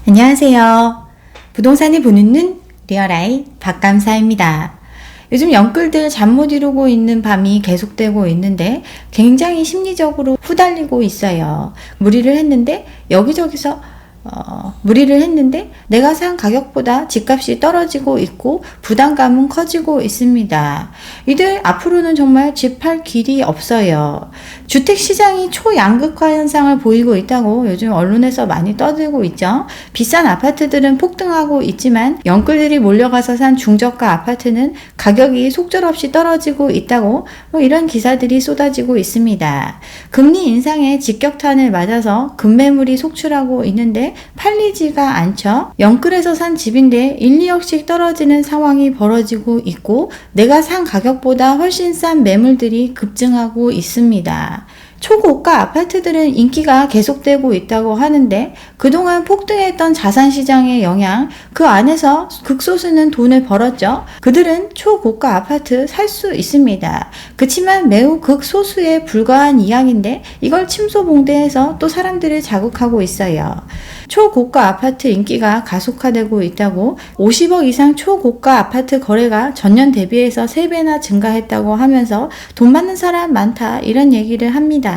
안녕하세요. 부동산이 보는 눈 리얼아이 박감사입니다. 요즘 영끌들 잠 못 이루고 있는 밤이 계속되고 있는데 굉장히 심리적으로 후달리고 있어요. 무리를 했는데 내가 산 가격보다 집값이 떨어지고 있고 부담감은 커지고 있습니다. 이들 앞으로는 정말 집 팔 길이 없어요. 주택시장이 초양극화 현상을 보이고 있다고 요즘 언론에서 많이 떠들고 있죠. 비싼 아파트들은 폭등하고 있지만 영끌들이 몰려가서 산 중저가 아파트는 가격이 속절없이 떨어지고 있다고 이런 기사들이 쏟아지고 있습니다. 금리 인상에 직격탄을 맞아서 급매물이 속출하고 있는데 팔리지가 않죠. 영끌에서 산 집인데 1, 2억씩 떨어지는 상황이 벌어지고 있고 내가 산 가격보다 훨씬 싼 매물들이 급증하고 있습니다. 초고가 아파트들은 인기가 계속되고 있다고 하는데 그동안 폭등했던 자산시장의 영향, 그 안에서 극소수는 돈을 벌었죠. 그들은 초고가 아파트 살 수 있습니다. 그치만 매우 극소수에 불과한 이야기인데 이걸 침소봉대해서 또 사람들을 자극하고 있어요. 초고가 아파트 인기가 가속화되고 있다고 50억 이상 초고가 아파트 거래가 전년 대비해서 3배나 증가했다고 하면서 돈 많은 사람 많다 이런 얘기를 합니다.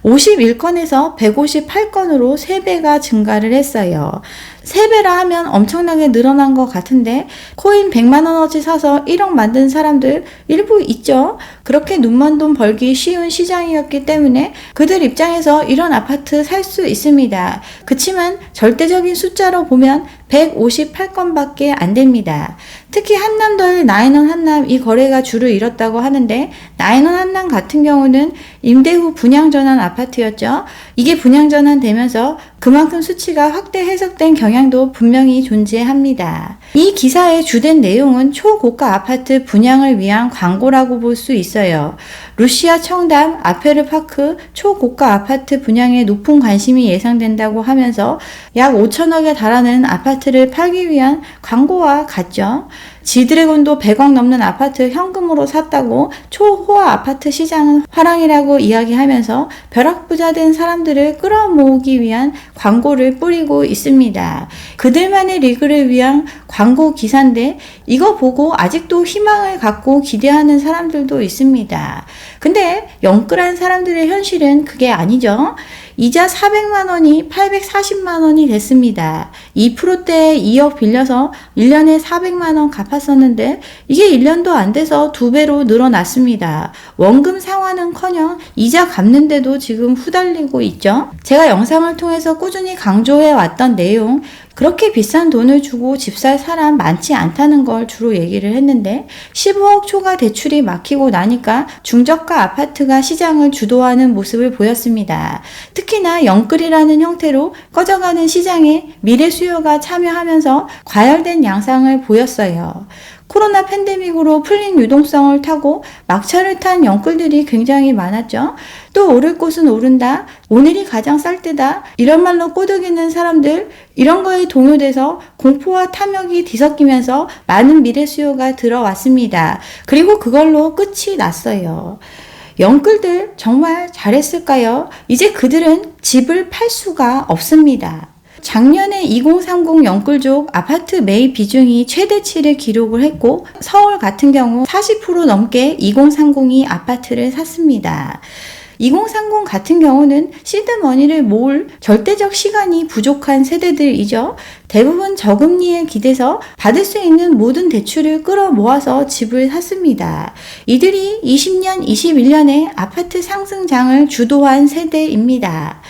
51건에서 158건으로 3배가 증가를 했어요. 3배라 하면 엄청나게 늘어난 것 같은데 코인 100만원어치 사서 1억 만든 사람들 일부 있죠. 그렇게 눈먼 돈 벌기 쉬운 시장이었기 때문에 그들 입장에서 이런 아파트 살 수 있습니다. 그치만 절대적인 숫자로 보면 158건밖에 안 됩니다. 특히 한남더일 나인원 한남 이 거래가 주를 이뤘다고 하는데 나인원 한남 같은 경우는 임대 후 분양전환 아파트였죠. 이게 분양전환 되면서 그만큼 수치가 확대 해석된 경향도 분명히 존재합니다. 이 기사의 주된 내용은 초고가 아파트 분양을 위한 광고라고 볼 수 있어요. 루시아 청담 아페르파크 초고가 아파트 분양에 높은 관심이 예상된다고 하면서 약 5천억에 달하는 아파트를 팔기 위한 광고와 같죠. 지드래곤도 100억 넘는 아파트 현금으로 샀다고 초호화 아파트 시장은 화랑이라고 이야기하면서 벼락부자 된 사람들을 끌어모으기 위한 광고를 뿌리고 있습니다. 그들만의 리그를 위한 광고 기사인데 이거 보고 아직도 희망을 갖고 기대하는 사람들도 있습니다. 근데 영끌한 사람들의 현실은 그게 아니죠. 이자 400만원이 840만원이 됐습니다. 2%대에 2억 빌려서 1년에 400만원 갚았었는데 이게 1년도 안 돼서 2배로 늘어났습니다. 원금 상환은커녕 이자 갚는데도 지금 후달리고 있죠. 제가 영상을 통해서 꾸준히 강조해 왔던 내용, 그렇게 비싼 돈을 주고 집 살 사람 많지 않다는 걸 주로 얘기를 했는데 15억 초과 대출이 막히고 나니까 중저가 아파트가 시장을 주도하는 모습을 보였습니다. 특히나 영끌이라는 형태로 꺼져가는 시장에 미래 수요가 참여하면서 과열된 양상을 보였어요. 코로나 팬데믹으로 풀린 유동성을 타고 막차를 탄 영끌들이 굉장히 많았죠. 또 오를 곳은 오른다, 오늘이 가장 쌀 때다 이런 말로 꼬드기는 사람들, 이런 거에 동요돼서 공포와 탐욕이 뒤섞이면서 많은 미래 수요가 들어왔습니다. 그리고 그걸로 끝이 났어요. 영끌들 정말 잘했을까요? 이제 그들은 집을 팔 수가 없습니다. 작년에 2030 영끌족 아파트 매입 비중이 최대치를 기록을 했고 서울 같은 경우 40% 넘게 2030이 아파트를 샀습니다. 2030 같은 경우는 시드머니를 모을 절대적 시간이 부족한 세대들이죠. 대부분 저금리에 기대서 받을 수 있는 모든 대출을 끌어모아서 집을 샀습니다. 이들이 20년, 21년에 아파트 상승장을 주도한 세대입니다.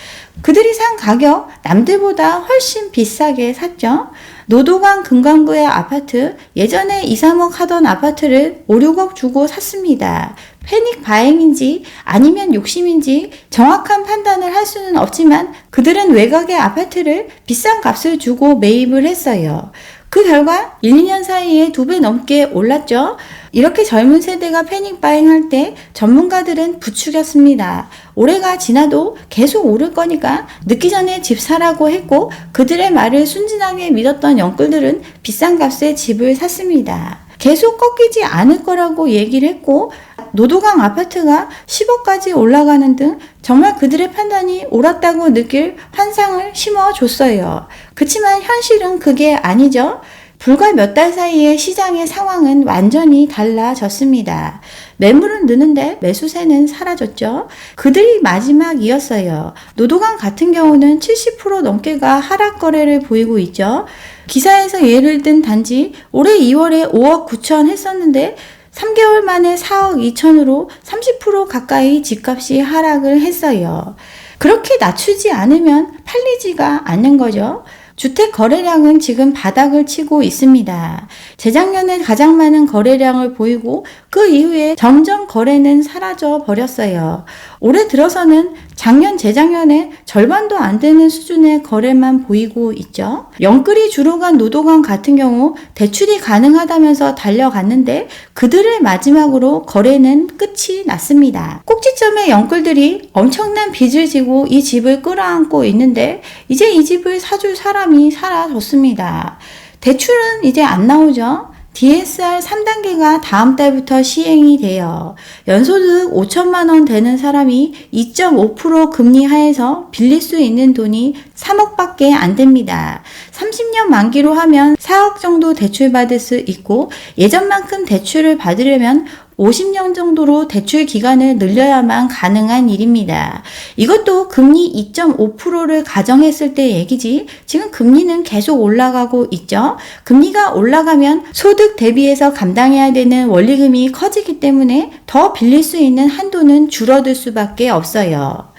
그들이 산 가격 남들보다 훨씬 비싸게 샀죠. 노도강 금강구의 아파트, 예전에 2, 3억 하던 아파트를 5, 6억 주고 샀습니다. 패닉 바잉인지 아니면 욕심인지 정확한 판단을 할 수는 없지만 그들은 외곽의 아파트를 비싼 값을 주고 매입을 했어요. 그 결과 1, 2년 사이에 2배 넘게 올랐죠. 이렇게 젊은 세대가 패닉 바잉 할 때 전문가들은 부추겼습니다. 올해가 지나도 계속 오를 거니까 늦기 전에 집 사라고 했고 그들의 말을 순진하게 믿었던 영끌들은 비싼 값에 집을 샀습니다. 계속 꺾이지 않을 거라고 얘기를 했고 노도강 아파트가 10억까지 올라가는 등 정말 그들의 판단이 옳았다고 느낄 환상을 심어줬어요. 그치만 현실은 그게 아니죠. 불과 몇 달 사이에 시장의 상황은 완전히 달라졌습니다. 매물은 느는데 매수세는 사라졌죠. 그들이 마지막이었어요. 노도강 같은 경우는 70% 넘게가 하락 거래를 보이고 있죠. 기사에서 예를 든 단지 올해 2월에 5억 9천 했었는데 3개월 만에 4억 2천으로 30% 가까이 집값이 하락을 했어요. 그렇게 낮추지 않으면 팔리지가 않는 거죠. 주택 거래량은 지금 바닥을 치고 있습니다. 재작년에 가장 많은 거래량을 보이고 그 이후에 점점 거래는 사라져 버렸어요. 올해 들어서는 작년, 재작년에 절반도 안 되는 수준의 거래만 보이고 있죠. 영끌이 주로 간 노도강 같은 경우 대출이 가능하다면서 달려갔는데 그들의 마지막으로 거래는 끝이 났습니다. 꼭지점의 영끌들이 엄청난 빚을 지고 이 집을 끌어안고 있는데 이제 이 집을 사줄 사람이 사라졌습니다. 대출은 이제 안 나오죠. DSR 3단계가 다음 달부터 시행이 돼요. 연소득 5천만 원 되는 사람이 2.5% 금리 하에서 빌릴 수 있는 돈이 3억밖에 안 됩니다. 30년 만기로 하면 4억 정도 대출받을 수 있고 예전만큼 대출을 받으려면 50년 정도로 대출 기간을 늘려야만 가능한 일입니다. 이것도 금리 2.5%를 가정했을 때 얘기지 지금 금리는 계속 올라가고 있죠. 금리가 올라가면 소득 대비해서 감당해야 되는 원리금이 커지기 때문에 더 빌릴 수 있는 한도는 줄어들 수밖에 없어요.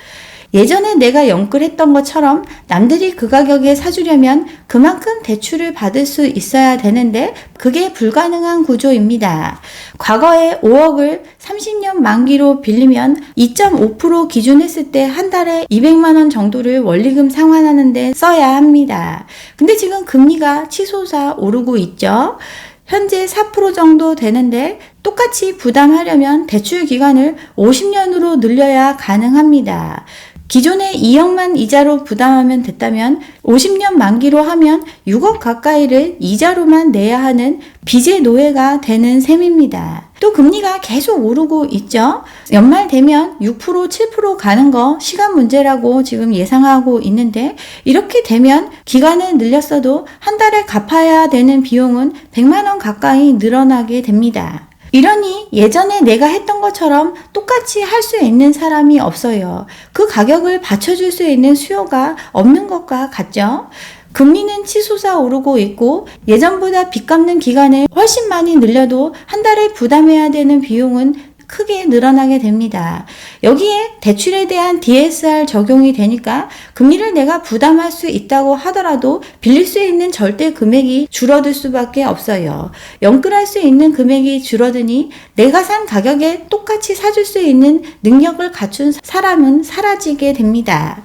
예전에 내가 영끌했던 것처럼 남들이 그 가격에 사주려면 그만큼 대출을 받을 수 있어야 되는데 그게 불가능한 구조입니다. 과거에 5억을 30년 만기로 빌리면 2.5% 기준 했을 때 한 달에 200만 원 정도를 원리금 상환하는 데 써야 합니다. 근데 지금 금리가 치솟아 오르고 있죠. 현재 4% 정도 되는데 똑같이 부담하려면 대출 기간을 50년으로 늘려야 가능합니다. 기존에 2억만 이자로 부담하면 됐다면 50년 만기로 하면 6억 가까이를 이자로만 내야 하는 빚의 노예가 되는 셈입니다. 또 금리가 계속 오르고 있죠. 연말 되면 6%, 7% 가는 거 시간 문제라고 지금 예상하고 있는데 이렇게 되면 기간을 늘렸어도 한 달에 갚아야 되는 비용은 100만 원 가까이 늘어나게 됩니다. 이러니 예전에 내가 했던 것처럼 똑같이 할 수 있는 사람이 없어요. 그 가격을 받쳐줄 수 있는 수요가 없는 것과 같죠. 금리는 치솟아 오르고 있고 예전보다 빚 갚는 기간을 훨씬 많이 늘려도 한 달에 부담해야 되는 비용은 크게 늘어나게 됩니다. 여기에 대출에 대한 DSR 적용이 되니까 금리를 내가 부담할 수 있다고 하더라도 빌릴 수 있는 절대 금액이 줄어들 수밖에 없어요. 영끌할 수 있는 금액이 줄어드니 내가 산 가격에 똑같이 사줄 수 있는 능력을 갖춘 사람은 사라지게 됩니다.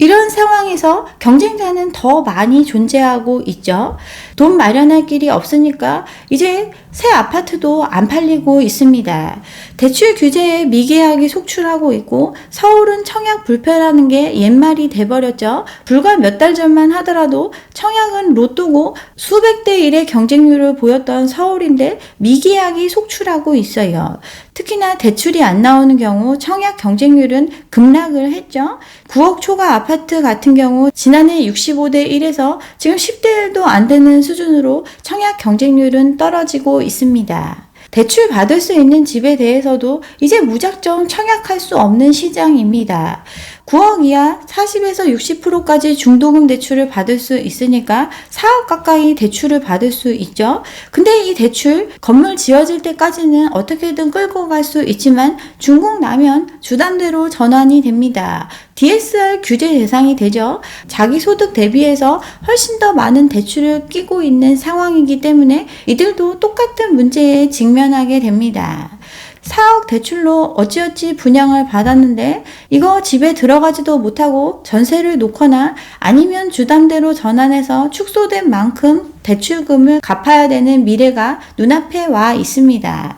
이런 상황에서 경쟁자는 더 많이 존재하고 있죠. 돈 마련할 길이 없으니까 이제 새 아파트도 안 팔리고 있습니다. 대출 규제에 미계약이 속출하고 있고 서울은 청약 불패라는 게 옛말이 돼버렸죠. 불과 몇 달 전만 하더라도 청약은 로또고 수백 대 1의 경쟁률을 보였던 서울인데 미계약이 속출하고 있어요. 특히나 대출이 안 나오는 경우 청약 경쟁률은 급락을 했죠. 9억 초과 아파트 같은 경우 지난해 65대 1에서 지금 10대 1도 안 되는 수준으로 청약 경쟁률은 떨어지고 있습니다. 대출 받을 수 있는 집에 대해서도 이제 무작정 청약할 수 없는 시장입니다. 9억 이하 40에서 60%까지 중도금 대출을 받을 수 있으니까 4억 가까이 대출을 받을 수 있죠. 근데 이 대출 건물 지어질 때까지는 어떻게든 끌고 갈 수 있지만 준공 나면 주담대로 전환이 됩니다. DSR 규제 대상이 되죠. 자기 소득 대비해서 훨씬 더 많은 대출을 끼고 있는 상황이기 때문에 이들도 똑같은 문제에 직면하게 됩니다. 4억 대출로 어찌어찌 분양을 받았는데 이거 집에 들어가지도 못하고 전세를 놓거나 아니면 주담대로 전환해서 축소된 만큼 대출금을 갚아야 되는 미래가 눈앞에 와 있습니다.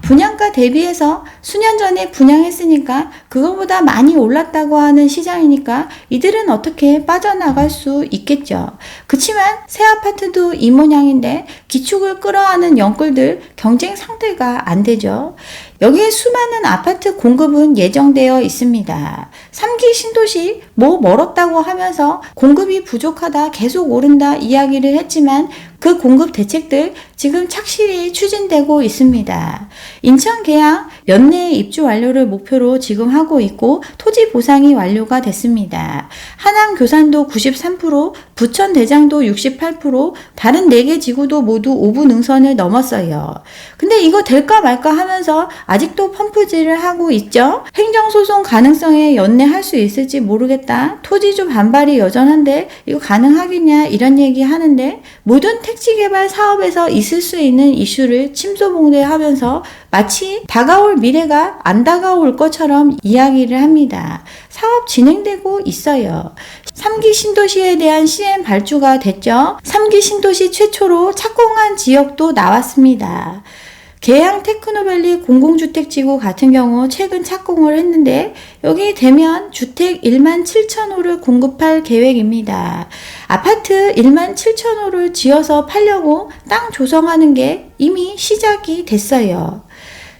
분양가 대비해서 수년 전에 분양했으니까 그거보다 많이 올랐다고 하는 시장이니까 이들은 어떻게 빠져나갈 수 있겠죠. 그치만 새 아파트도 이 모양인데 기축을 끌어안는 영끌들 경쟁 상대가 안 되죠. 여기에 수많은 아파트 공급은 예정되어 있습니다. 3기 신도시 멀었다고 하면서 공급이 부족하다 계속 오른다 이야기를 했지만 그 공급 대책들 지금 착실히 추진되고 있습니다. 인천 계양 연내에 입주 완료를 목표로 지금 하고 있고 토지 보상이 완료가 됐습니다. 하남 교산도 93%, 부천 대장도 68%, 다른 4개 지구도 모두 5분 능선을 넘었어요. 근데 이거 될까 말까 하면서 아직도 펌프질을 하고 있죠. 행정소송 가능성에 연내할 수 있을지 모르겠다. 토지주 반발이 여전한데 이거 가능하겠냐 이런 얘기 하는데 모든 택지개발 사업에서 있을 수 있는 이슈를 침소봉대하면서 마치 다가올 미래가 안 다가올 것처럼 이야기를 합니다. 사업 진행되고 있어요. 3기 신도시에 대한 시행 발주가 됐죠. 3기 신도시 최초로 착공한 지역도 나왔습니다. 계양 테크노밸리 공공주택지구 같은 경우 최근 착공을 했는데 여기 되면 주택 17,000호를 공급할 계획입니다. 아파트 17,000호를 지어서 팔려고 땅 조성하는 게 이미 시작이 됐어요.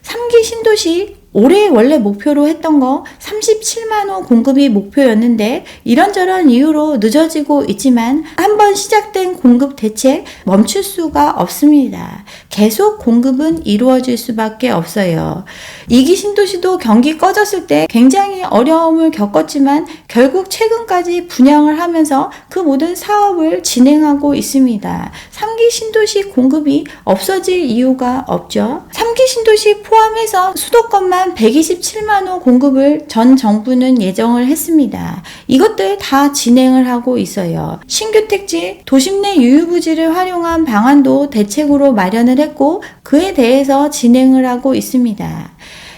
3기 신도시 올해 원래 목표로 했던 거 37만 호 공급이 목표였는데 이런저런 이유로 늦어지고 있지만 한번 시작된 공급 대책 멈출 수가 없습니다. 계속 공급은 이루어질 수밖에 없어요. 2기 신도시도 경기 꺼졌을 때 굉장히 어려움을 겪었지만 결국 최근까지 분양을 하면서 그 모든 사업을 진행하고 있습니다. 3기 신도시 공급이 없어질 이유가 없죠. 3기 신도시 포함해서 수도권만 127만 호 공급을 전 정부는 예정을 했습니다. 이것들 다 진행을 하고 있어요. 신규 택지, 도심 내 유휴부지를 활용한 방안도 대책으로 마련을 했고 그에 대해서 진행을 하고 있습니다.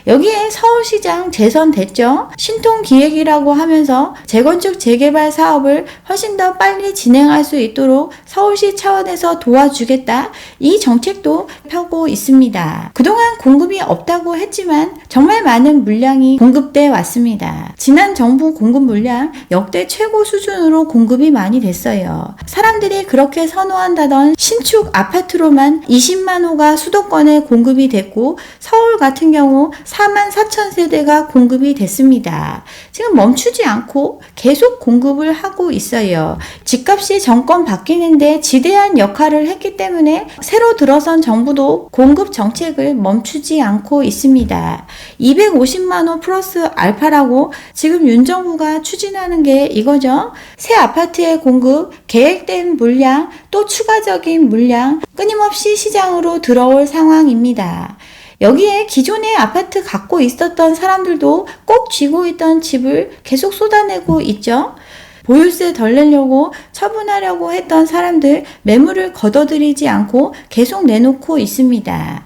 여기에 서울시장 재선됐죠. 신통기획이라고 하면서 재건축 재개발 사업을 훨씬 더 빨리 진행할 수 있도록 서울시 차원에서 도와주겠다. 이 정책도 펴고 있습니다. 그동안 공급이 없다고 했지만 정말 많은 물량이 공급돼 왔습니다. 지난 정부 공급 물량 역대 최고 수준으로 공급이 많이 됐어요. 사람들이 그렇게 선호한다던 신축 아파트로만 20만 호가 수도권에 공급이 됐고 서울 같은 경우 44,000세대가 공급이 됐습니다. 지금 멈추지 않고 계속 공급을 하고 있어요. 집값이 정권 바뀌는데 지대한 역할을 했기 때문에 새로 들어선 정부도 공급 정책을 멈추지 않고 있습니다. 250만 호 플러스 알파라고 지금 윤 정부가 추진하는 게 이거죠. 새 아파트의 공급, 계획된 물량, 또 추가적인 물량 끊임없이 시장으로 들어올 상황입니다. 여기에 기존에 아파트 갖고 있었던 사람들도 꼭 쥐고 있던 집을 계속 쏟아내고 있죠. 보유세 덜 내려고 처분하려고 했던 사람들 매물을 걷어들이지 않고 계속 내놓고 있습니다.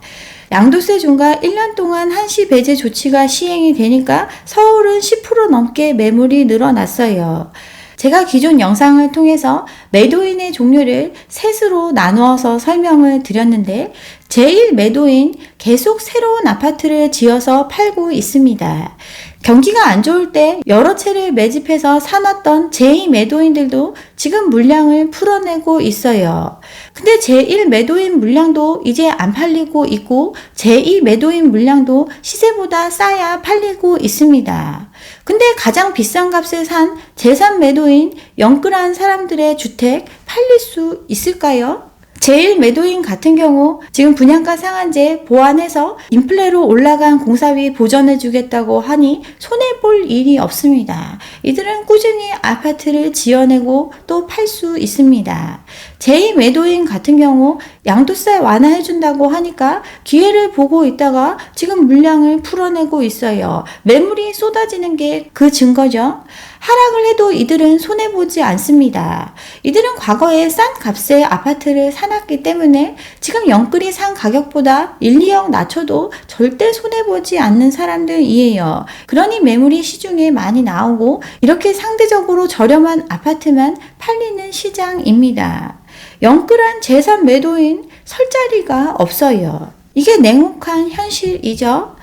양도세 중과 1년 동안 한시 배제 조치가 시행이 되니까 서울은 10% 넘게 매물이 늘어났어요. 제가 기존 영상을 통해서 매도인의 종류를 셋으로 나누어서 설명을 드렸는데 제1 매도인 계속 새로운 아파트를 지어서 팔고 있습니다. 경기가 안 좋을 때 여러 채를 매집해서 사놨던 제2 매도인들도 지금 물량을 풀어내고 있어요. 근데 제1 매도인 물량도 이제 안 팔리고 있고 제2 매도인 물량도 시세보다 싸야 팔리고 있습니다. 근데 가장 비싼 값을 산 제3 매도인 영끌한 사람들의 주택 팔릴 수 있을까요? 제1 매도인 같은 경우 지금 분양가 상한제 보완해서 인플레로 올라간 공사비 보전해 주겠다고 하니 손해볼 일이 없습니다. 이들은 꾸준히 아파트를 지어내고 또 팔 수 있습니다. 제2 매도인 같은 경우 양도세 완화해 준다고 하니까 기회를 보고 있다가 지금 물량을 풀어내고 있어요. 매물이 쏟아지는 게 그 증거죠. 하락을 해도 이들은 손해보지 않습니다. 이들은 과거에 싼 값에 아파트를 사놨기 때문에 지금 영끌이 산 가격보다 1, 2억 낮춰도 절대 손해보지 않는 사람들이에요. 그러니 매물이 시중에 많이 나오고 이렇게 상대적으로 저렴한 아파트만 팔리는 시장입니다. 영끌한 제3 매도인 설 자리가 없어요. 이게 냉혹한 현실이죠.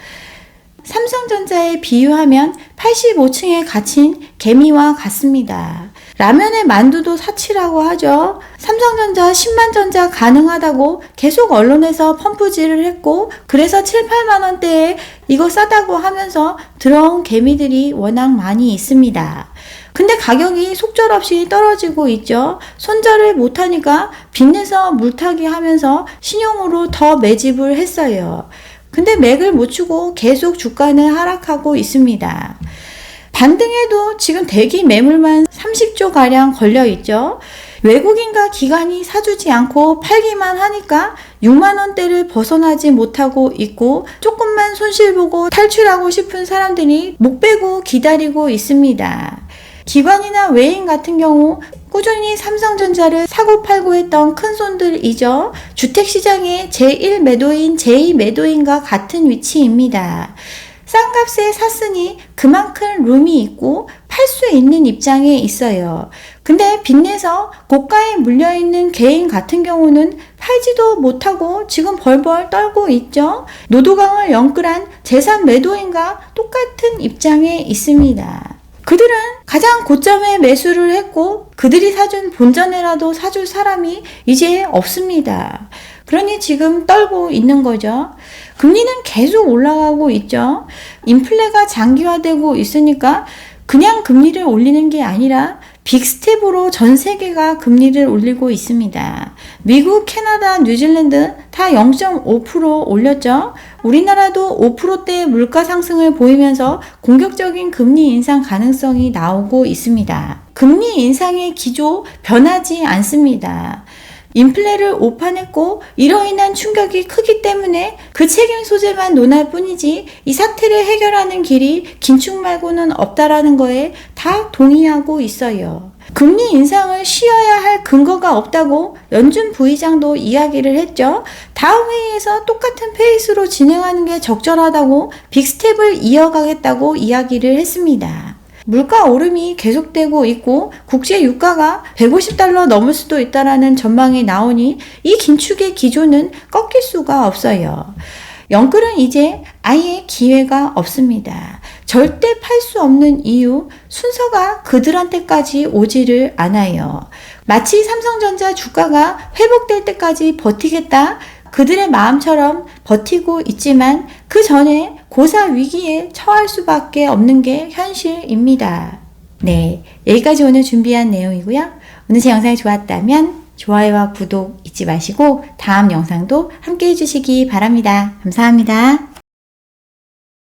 삼성전자에 비유하면 85층에 갇힌 개미와 같습니다. 라면의 만두도 사치라고 하죠. 삼성전자 10만 전자 가능하다고 계속 언론에서 펌프질을 했고, 그래서 7, 8만 원대에 이거 싸다고 하면서 들어온 개미들이 워낙 많이 있습니다. 근데 가격이 속절없이 떨어지고 있죠. 손절을 못하니까 빚내서 물타기 하면서 신용으로 더 매집을 했어요. 근데 맥을 못 추고 계속 주가는 하락하고 있습니다. 반등에도 지금 대기 매물만 30조가량 걸려있죠. 외국인과 기관이 사주지 않고 팔기만 하니까 6만원대를 벗어나지 못하고 있고, 조금만 손실 보고 탈출하고 싶은 사람들이 목 베고 기다리고 있습니다. 기관이나 외인 같은 경우 꾸준히 삼성전자를 사고 팔고 했던 큰손들이죠. 주택시장의 제1 매도인, 제2 매도인과 같은 위치입니다. 싼 값에 샀으니 그만큼 룸이 있고 팔 수 있는 입장에 있어요. 근데 빚내서 고가에 물려있는 개인 같은 경우는 팔지도 못하고 지금 벌벌 떨고 있죠. 노도강을 영끌한 재산 매도인과 똑같은 입장에 있습니다. 그들은 가장 고점에 매수를 했고 그들이 사준 본전에라도 사줄 사람이 이제 없습니다. 그러니 지금 떨고 있는 거죠. 금리는 계속 올라가고 있죠. 인플레가 장기화되고 있으니까 그냥 금리를 올리는 게 아니라 빅스텝으로 전 세계가 금리를 올리고 있습니다. 미국, 캐나다, 뉴질랜드 다 0.5% 올렸죠. 우리나라도 5%대의 물가 상승을 보이면서 공격적인 금리 인상 가능성이 나오고 있습니다. 금리 인상의 기조 변하지 않습니다. 인플레를 오판했고 이로 인한 충격이 크기 때문에 그 책임 소재만 논할 뿐이지 이 사태를 해결하는 길이 긴축 말고는 없다라는 거에 다 동의하고 있어요. 금리 인상을 쉬어야 할 근거가 없다고 연준 부의장도 이야기를 했죠. 다음 회의에서 똑같은 페이스로 진행하는 게 적절하다고 빅스텝을 이어가겠다고 이야기를 했습니다. 물가 오름이 계속되고 있고 국제 유가가 150달러 넘을 수도 있다라는 전망이 나오니 이 긴축의 기조는 꺾일 수가 없어요. 영끌은 이제 아예 기회가 없습니다. 절대 팔 수 없는 이유, 순서가 그들한테까지 오지를 않아요. 마치 삼성전자 주가가 회복될 때까지 버티겠다, 그들의 마음처럼 버티고 있지만 그 전에 고사 위기에 처할 수밖에 없는 게 현실입니다. 네, 여기까지 오늘 준비한 내용이고요. 오늘 제 영상이 좋았다면 좋아요와 구독 잊지 마시고 다음 영상도 함께 해주시기 바랍니다. 감사합니다.